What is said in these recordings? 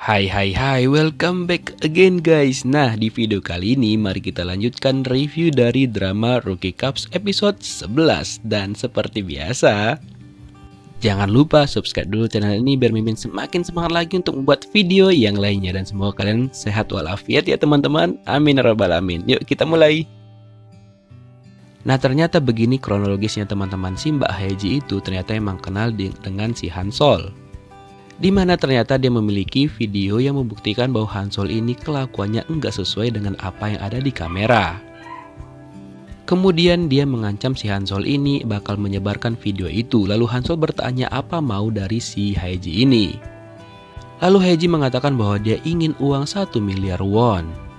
Hai, welcome back again guys. Nah, di video kali ini mari kita lanjutkan review dari drama Rookie Cops episode 11. Dan seperti biasa, jangan lupa subscribe dulu channel ini biar Mimin semakin semangat lagi untuk membuat video yang lainnya. Dan semoga kalian sehat walafiat ya teman-teman. Amin ya rabbal alamin. Yuk kita mulai. Nah, ternyata begini kronologisnya teman-teman. Si Mbak Haeji itu ternyata emang kenal dengan si Hansol, di mana ternyata dia memiliki video yang membuktikan bahwa Hansol ini kelakuannya enggak sesuai dengan apa yang ada di kamera. Kemudian dia mengancam si Hansol ini bakal menyebarkan video itu. Lalu Hansol bertanya apa mau dari si Haeji ini. Lalu Haeji mengatakan bahwa dia ingin uang 1 miliar won.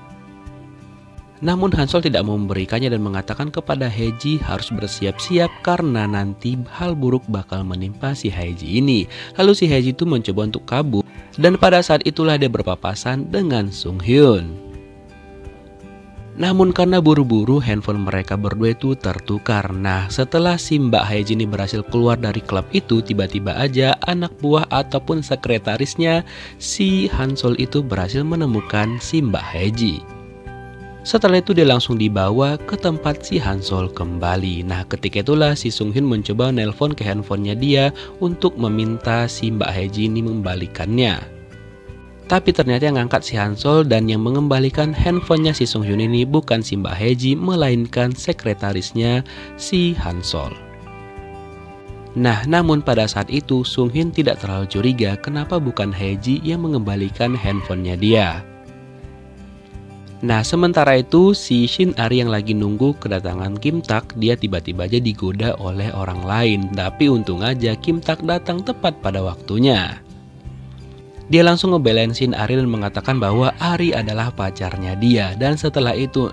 Namun Hansol tidak mau memberikannya dan mengatakan kepada Haeji harus bersiap-siap karena nanti hal buruk bakal menimpa si Haeji ini. Lalu si Haeji itu mencoba untuk kabur dan pada saat itulah dia berpapasan dengan Sung Hyun. Namun karena buru-buru handphone mereka berdua itu tertukar. Nah, setelah si Mbak Haeji ini berhasil keluar dari klub itu, tiba-tiba aja anak buah ataupun sekretarisnya si Hansol itu berhasil menemukan si Mbak Haeji. Setelah itu dia langsung dibawa ke tempat si Hansol kembali. Nah, ketika itulah si Sung Hyun mencoba nelpon ke handphonenya dia untuk meminta si Mbak Haeji ini membalikannya. Tapi ternyata yang ngangkat si Hansol dan yang mengembalikan handphonenya si Sung Hyun ini bukan si Mbak Haeji, melainkan sekretarisnya si Hansol. Nah, namun pada saat itu Sung Hyun tidak terlalu curiga kenapa bukan Haeji yang mengembalikan handphonenya dia. Nah, sementara itu si Shin Ari yang lagi nunggu kedatangan Kim Tak, dia tiba-tiba aja digoda oleh orang lain. Tapi untung aja Kim Tak datang tepat pada waktunya. Dia langsung ngebelain Shin Ari dan mengatakan bahwa Ari adalah pacarnya dia. Dan setelah itu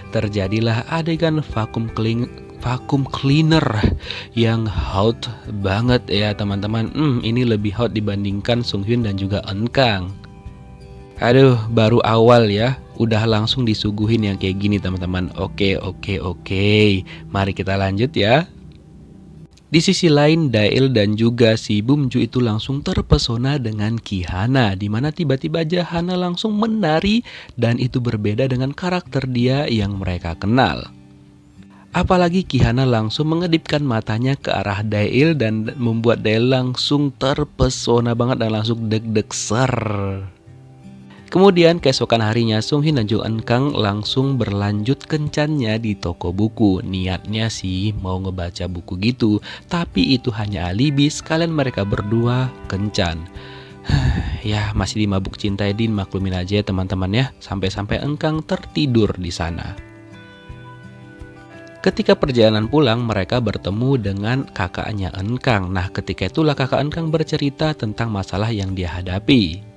terjadilah adegan vacuum cleaner yang hot banget ya teman-teman. Ini lebih hot dibandingkan Sung Hyun dan juga Eun Kang. Aduh, baru awal ya, udah langsung disuguhin yang kayak gini teman-teman. Oke. Mari kita lanjut ya. Di sisi lain, Dail dan juga si Bumju itu langsung terpesona dengan Ki Hana, di mana tiba-tiba aja Hana langsung menari dan itu berbeda dengan karakter dia yang mereka kenal. Apalagi Ki Hana langsung mengedipkan matanya ke arah Dail dan membuat Dail langsung terpesona banget dan langsung deg-deg ser. Kemudian keesokan harinya Sung Hyun dan juga Eun Kang langsung berlanjut kencannya di toko buku. Niatnya sih mau ngebaca buku gitu, tapi itu hanya alibi sekalian mereka berdua kencan. Ya masih dimabuk cinta Din, maklumin aja ya teman-teman ya. Sampai-sampai Eun Kang tertidur di sana. Ketika perjalanan pulang mereka bertemu dengan kakaknya Eun Kang. Nah, ketika itulah kakak Eun Kang bercerita tentang masalah yang dia hadapi.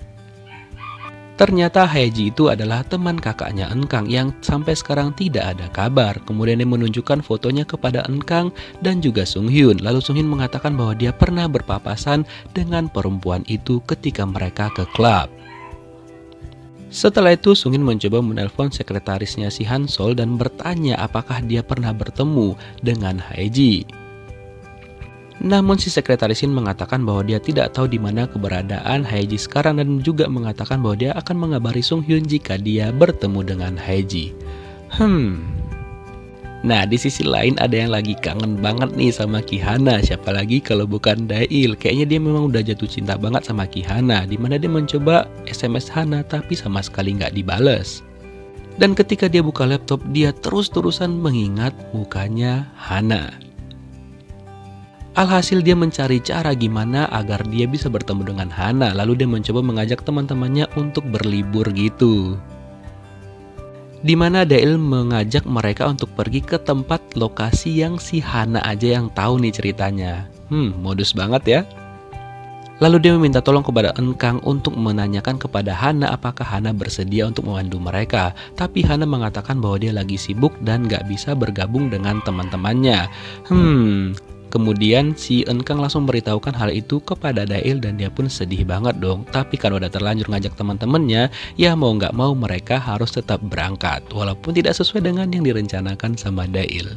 Ternyata Haeji itu adalah teman kakaknya Eun Kang yang sampai sekarang tidak ada kabar. Kemudian dia menunjukkan fotonya kepada Eun Kang dan juga Sung Hyun. Lalu Sung Hyun mengatakan bahwa dia pernah berpapasan dengan perempuan itu ketika mereka ke klub. Setelah itu Sung Hyun mencoba menelpon sekretarisnya si Hansol dan bertanya apakah dia pernah bertemu dengan Haeji. Namun si sekretaris Shin mengatakan bahwa dia tidak tahu di mana keberadaan Haeji sekarang dan juga mengatakan bahwa dia akan mengabari Sung Hyun jika dia bertemu dengan Haeji. Nah, di sisi lain ada yang lagi kangen banget nih sama Ki Hana. Siapa lagi kalau bukan Dail? Kayaknya dia memang udah jatuh cinta banget sama Ki Hana, di mana dia mencoba SMS Hana tapi sama sekali nggak dibales. Dan ketika dia buka laptop, dia terus-terusan mengingat mukanya Hana. Alhasil dia mencari cara gimana agar dia bisa bertemu dengan Hana. Lalu dia mencoba mengajak teman-temannya untuk berlibur gitu. Dimana Dail mengajak mereka untuk pergi ke tempat lokasi yang si Hana aja yang tahu nih ceritanya. Modus banget ya. Lalu dia meminta tolong kepada Eun Kang untuk menanyakan kepada Hana apakah Hana bersedia untuk memandu mereka. Tapi Hana mengatakan bahwa dia lagi sibuk dan gak bisa bergabung dengan teman-temannya. Kemudian si Eun Kang langsung memberitahukan hal itu kepada Dail dan dia pun sedih banget dong. Tapi kan udah terlanjur ngajak teman-temannya, ya mau nggak mau mereka harus tetap berangkat walaupun tidak sesuai dengan yang direncanakan sama Dail.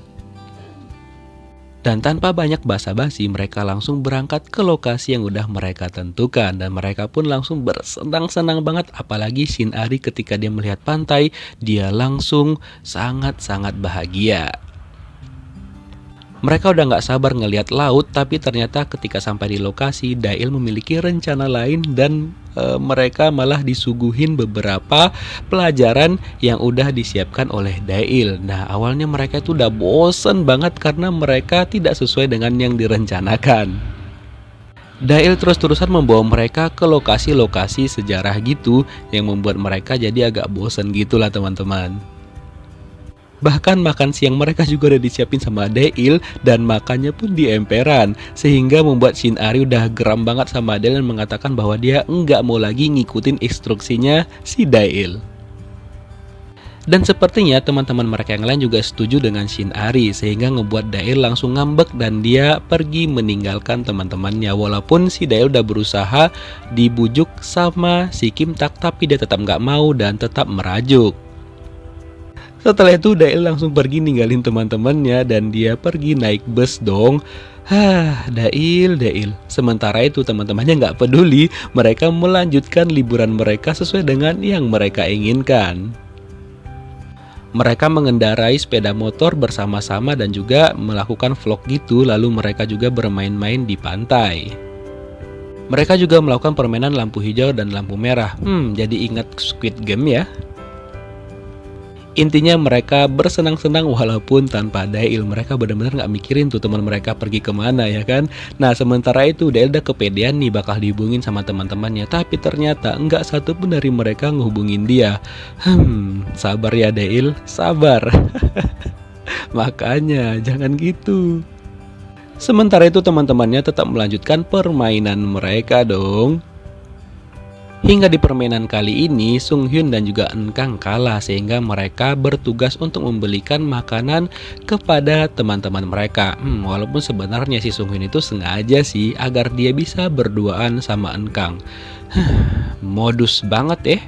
Dan tanpa banyak basa-basi mereka langsung berangkat ke lokasi yang udah mereka tentukan. Dan mereka pun langsung bersenang-senang banget. Apalagi Shinari ketika dia melihat pantai, dia langsung sangat-sangat bahagia. Mereka udah gak sabar ngelihat laut, tapi ternyata ketika sampai di lokasi, Dail memiliki rencana lain dan mereka malah disuguhin beberapa pelajaran yang udah disiapkan oleh Dail. Nah, awalnya mereka itu udah bosen banget karena mereka tidak sesuai dengan yang direncanakan. Dail terus-terusan membawa mereka ke lokasi-lokasi sejarah gitu yang membuat mereka jadi agak bosen gitulah teman-teman. Bahkan makan siang mereka juga udah disiapin sama Dail dan makannya pun di emperan. Sehingga membuat Shinari udah geram banget sama Dail dan mengatakan bahwa dia nggak mau lagi ngikutin instruksinya si Dail. Dan sepertinya teman-teman mereka yang lain juga setuju dengan Shinari sehingga ngebuat Dail langsung ngambek dan dia pergi meninggalkan teman-temannya. Walaupun si Dail udah berusaha dibujuk sama si Kim-tak tapi dia tetap nggak mau dan tetap merajuk. Setelah itu Dail langsung pergi ninggalin teman-temannya dan dia pergi naik bus dong. Dail. Sementara itu teman-temannya nggak peduli, mereka melanjutkan liburan mereka sesuai dengan yang mereka inginkan. Mereka mengendarai sepeda motor bersama-sama dan juga melakukan vlog gitu, lalu mereka juga bermain-main di pantai. Mereka juga melakukan permainan lampu hijau dan lampu merah. Jadi ingat Squid Game ya. Intinya mereka bersenang-senang walaupun tanpa Dail. Mereka benar-benar gak mikirin tuh teman mereka pergi kemana ya kan. Nah sementara itu Dail udah kepedean nih bakal dihubungin sama teman-temannya. Tapi ternyata nggak satu pun dari mereka ngehubungin dia. Sabar ya Dail, sabar. Makanya jangan gitu. Sementara itu teman-temannya tetap melanjutkan permainan mereka dong. Hingga di permainan kali ini, Sung Hyun dan juga Eun-kang kalah sehingga mereka bertugas untuk membelikan makanan kepada teman-teman mereka. Walaupun sebenarnya si Sung Hyun itu sengaja sih agar dia bisa berduaan sama Eun-kang. Modus banget ya.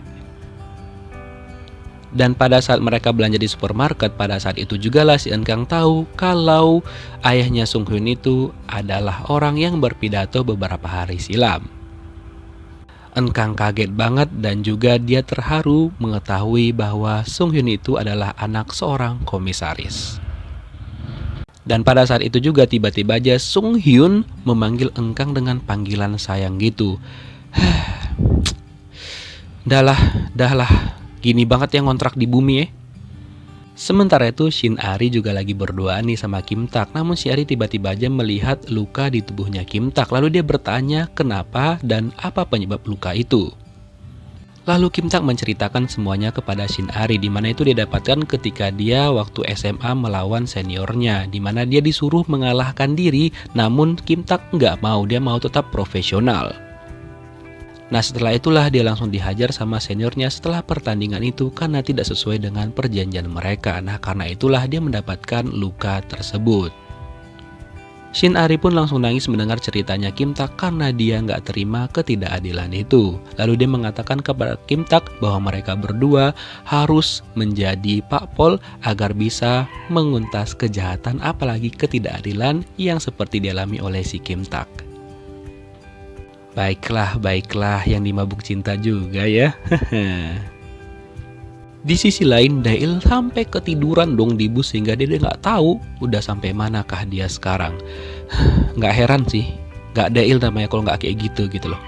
Dan pada saat mereka belanja di supermarket, pada saat itu juga lah si Eun-kang tahu kalau ayahnya Sung Hyun itu adalah orang yang berpidato beberapa hari silam. Eun-kang kaget banget dan juga dia terharu mengetahui bahwa Sung Hyun itu adalah anak seorang komisaris. Dan pada saat itu juga tiba-tiba aja Sung Hyun memanggil Eun-kang dengan panggilan sayang gitu. Dah lah, gini banget yang ngontrak di bumi ya. Sementara itu Shinari juga lagi berduaan nih sama Kim-tak. Namun si Ari tiba-tiba aja melihat luka di tubuhnya Kim-tak. Lalu dia bertanya kenapa dan apa penyebab luka itu. Lalu Kim-tak menceritakan semuanya kepada Shinari, di mana itu dia dapatkan ketika dia waktu SMA melawan seniornya, di mana dia disuruh mengalahkan diri. Namun Kim-tak nggak mau, dia mau tetap profesional. Nah setelah itulah dia langsung dihajar sama seniornya setelah pertandingan itu karena tidak sesuai dengan perjanjian mereka. Nah karena itulah dia mendapatkan luka tersebut. Shinari pun langsung nangis mendengar ceritanya Kim-tak karena dia nggak terima ketidakadilan itu. Lalu dia mengatakan kepada Kim-tak bahwa mereka berdua harus menjadi pakpol agar bisa menguntas kejahatan apalagi ketidakadilan yang seperti dialami oleh si Kim-tak. Baiklah yang dimabuk cinta juga ya. Di sisi lain Dail sampai ketiduran dong di bus sehingga dia nggak tahu udah sampai manakah dia sekarang. Nggak heran sih, nggak Dail namanya kalau nggak kayak gitu loh.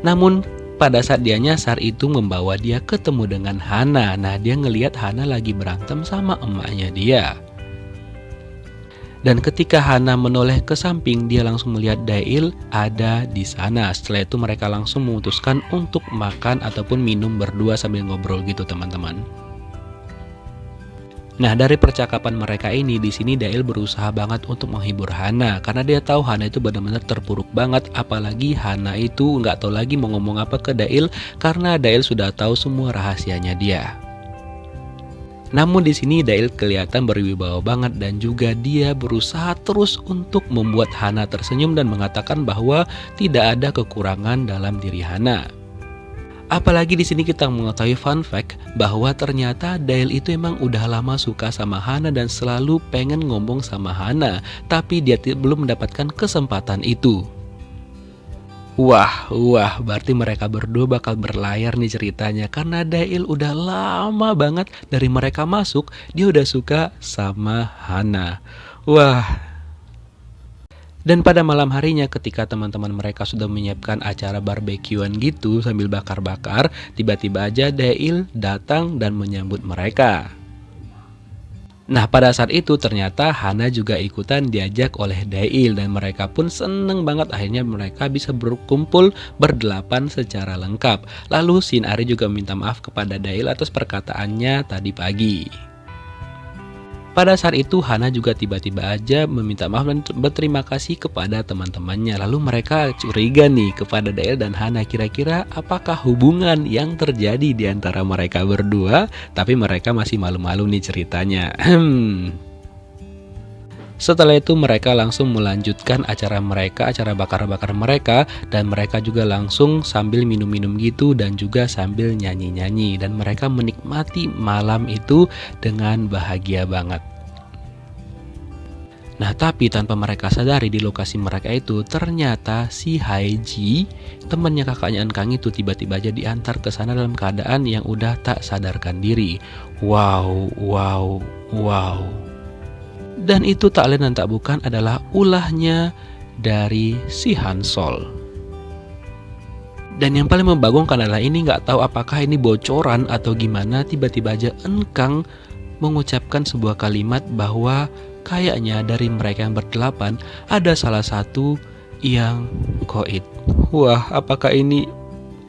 Namun pada saat dia nyasar itu membawa dia ketemu dengan Hana. Nah dia ngelihat Hana lagi berantem sama emaknya dia. Dan ketika Hana menoleh ke samping, dia langsung melihat Dail ada di sana. Setelah itu mereka langsung memutuskan untuk makan ataupun minum berdua sambil ngobrol gitu teman-teman. Nah dari percakapan mereka ini, di sini Dail berusaha banget untuk menghibur Hana karena dia tahu Hana itu benar-benar terpuruk banget. Apalagi Hana itu nggak tahu lagi mau ngomong apa ke Dail karena Dail sudah tahu semua rahasianya dia. Namun di sini Dail kelihatan berwibawa banget dan juga dia berusaha terus untuk membuat Hana tersenyum dan mengatakan bahwa tidak ada kekurangan dalam diri Hana. Apalagi di sini kita mengetahui fun fact bahwa ternyata Dail itu emang udah lama suka sama Hana dan selalu pengen ngomong sama Hana, tapi dia belum mendapatkan kesempatan itu. Wah, berarti mereka berdua bakal berlayar nih ceritanya karena Dail udah lama banget dari mereka masuk, dia udah suka sama Hana. Wah, dan pada malam harinya ketika teman-teman mereka sudah menyiapkan acara barbekyuan gitu sambil bakar-bakar, tiba-tiba aja Dail datang dan menyambut mereka. Nah, pada saat itu ternyata Hana juga ikutan diajak oleh Dail dan mereka pun seneng banget akhirnya mereka bisa berkumpul berdelapan secara lengkap. Lalu Shin Ari juga minta maaf kepada Dail atas perkataannya tadi pagi. Pada saat itu Hana juga tiba-tiba aja meminta maaf dan berterima kasih kepada teman-temannya. Lalu mereka curiga nih kepada Dail dan Hana, kira-kira apakah hubungan yang terjadi di antara mereka berdua? Tapi mereka masih malu-malu nih ceritanya. Setelah itu mereka langsung melanjutkan acara mereka, acara bakar-bakar mereka, dan mereka juga langsung sambil minum-minum gitu dan juga sambil nyanyi-nyanyi, dan mereka menikmati malam itu dengan bahagia banget. Nah, tapi tanpa mereka sadari di lokasi mereka itu ternyata si Haeji, temannya kakaknya Enkang itu tiba-tiba aja diantar ke sana dalam keadaan yang udah tak sadarkan diri. Wow. Dan itu tak lain dan tak bukan adalah ulahnya dari si Hansol. Dan yang paling membagongkan adalah ini nggak tahu apakah ini bocoran atau gimana, tiba-tiba aja Enkang mengucapkan sebuah kalimat bahwa kayaknya dari mereka yang berdelapan ada salah satu yang koit. Wah, apakah ini?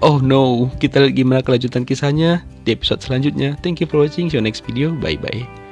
Oh no, kita lihat gimana kelanjutan kisahnya di episode selanjutnya. Thank you for watching, see you next video, bye bye.